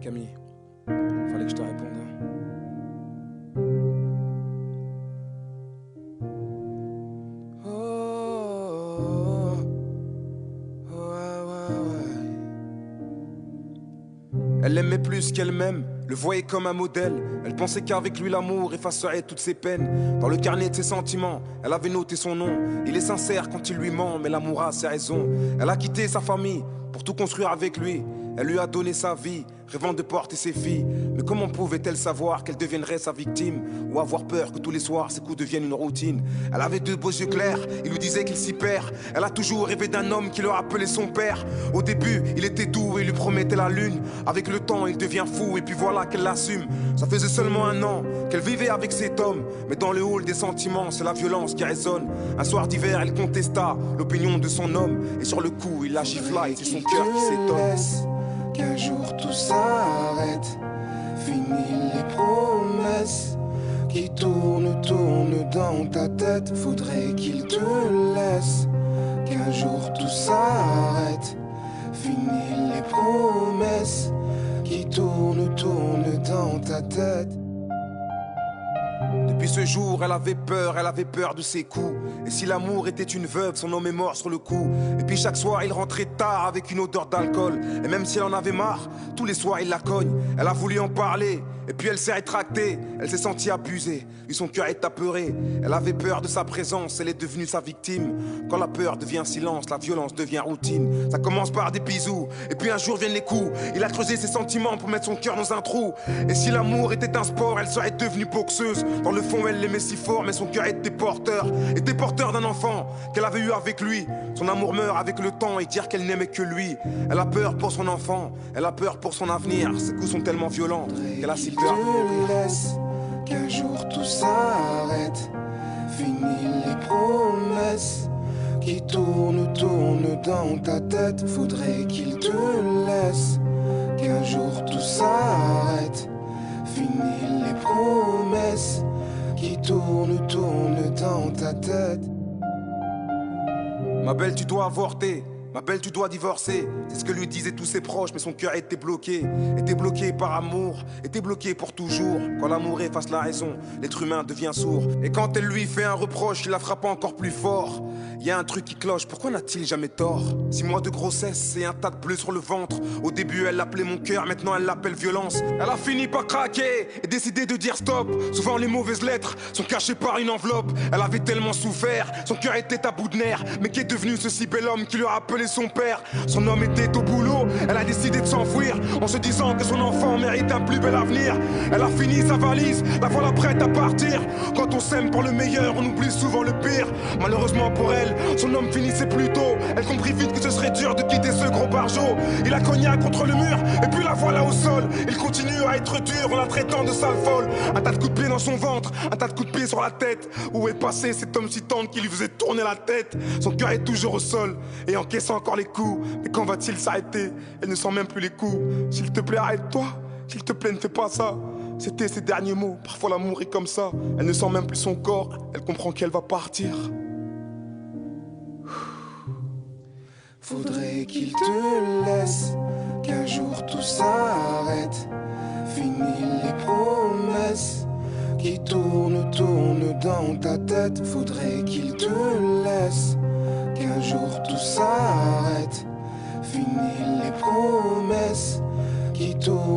Camille, fallait que je te réponde. Oh, ouais, ouais, ouais. Elle l'aimait plus qu'elle m'aime, le voyait comme un modèle. Elle pensait qu'avec lui l'amour effacerait toutes ses peines. Dans le carnet de ses sentiments, elle avait noté son nom. Il est sincère quand il lui ment, mais l'amour a ses raisons. Elle a quitté sa famille pour tout construire avec lui. Elle lui a donné sa vie, rêvant de porter ses filles. Mais comment pouvait-elle savoir qu'elle deviendrait sa victime? Ou avoir peur que tous les soirs ses coups deviennent une routine? Elle avait deux beaux yeux clairs, il lui disait qu'il s'y perd. Elle a toujours rêvé d'un homme qui le rappelait son père. Au début, il était doux et lui promettait la lune. Avec le temps, il devient fou et puis voilà qu'elle l'assume. Ça faisait seulement 1 an qu'elle vivait avec cet homme. Mais dans le hall des sentiments, c'est la violence qui résonne. Un soir d'hiver, elle contesta l'opinion de son homme. Et sur le coup, il la gifla et c'est son cœur qui s'étonne. Qu'un jour tout s'arrête, fini les promesses qui tournent dans ta tête. Faudrait qu'il te laisse. Qu'un jour tout s'arrête, fini les promesses qui tournent dans ta tête. Depuis ce jour, elle avait peur de ses coups. Et si l'amour était une veuve, son homme est mort sur le coup. Et puis chaque soir, il rentrait tard avec une odeur d'alcool. Et même si elle en avait marre, tous les soirs, il la cogne. Elle a voulu en parler, et puis elle s'est rétractée. Elle s'est sentie abusée, lui son cœur est apeuré. Elle avait peur de sa présence, elle est devenue sa victime. Quand la peur devient silence, la violence devient routine. Ça commence par des bisous, et puis un jour viennent les coups. Il a creusé ses sentiments pour mettre son cœur dans un trou. Et si l'amour était un sport, elle serait devenue boxeuse. Dans le fond, elle l'aimait si fort, mais son cœur était porteur d'un enfant qu'elle avait eu avec lui. Son amour meurt avec le temps et dire qu'elle n'aimait que lui. Elle a peur pour son enfant, elle a peur pour son avenir. Ses coups sont tellement violents qu'elle a si peur. Qu'un jour tout s'arrête, fini les promesses qui tournent dans ta tête. Faudrait qu'il te laisse. Qu'un jour tout s'arrête, fini les promesses qui tournent dans ta tête. Ma belle, tu dois avorter. Ma belle, tu dois divorcer. C'est ce que lui disaient tous ses proches, mais son cœur était bloqué par amour, était bloqué pour toujours. Quand l'amour efface la raison, l'être humain devient sourd. Et quand elle lui fait un reproche, il la frappe encore plus fort. Y a un truc qui cloche, pourquoi n'a-t-il jamais tort? 6 mois de grossesse et un tas de bleus sur le ventre. Au début elle l'appelait mon cœur, maintenant elle l'appelle violence. Elle a fini par craquer et décidé de dire stop. Souvent les mauvaises lettres sont cachées par une enveloppe. Elle avait tellement souffert, son cœur était à bout de nerfs. Mais qu'est devenu ce si bel homme qui lui rappelait son père? Son homme était au boulot, elle a décidé de s'enfuir en se disant que son enfant mérite un plus bel avenir. Elle a fini sa valise, la voilà prête à partir. Quand on s'aime pour le meilleur, on oublie souvent le pire. Malheureusement pour elle, son homme finissait plus tôt. Elle comprit vite que ce serait dur de quitter ce gros barjot. Il a cogné contre le mur et puis la voilà au sol. Il continue à être dur en la traitant de sale folle. Un tas de coups de pied dans son ventre, un tas de coups de pied sur la tête. Où est passé cet homme si tendre qui lui faisait tourner la tête? Son cœur est toujours au sol et encaissant encore les coups. Mais quand va-t-il s'arrêter? Elle ne sent même plus les coups. S'il te plaît, arrête-toi. S'il te plaît, ne fais pas ça. C'était ses derniers mots. Parfois l'amour est comme ça. Elle ne sent même plus son corps. Elle comprend qu'elle va partir. Faudrait qu'il te laisse. Qu'un jour tout s'arrête. Fini les promesses qui tournent dans ta tête. Faudrait qu'il te laisse. Qu'un jour tout s'arrête. Fini les promesses qui tournent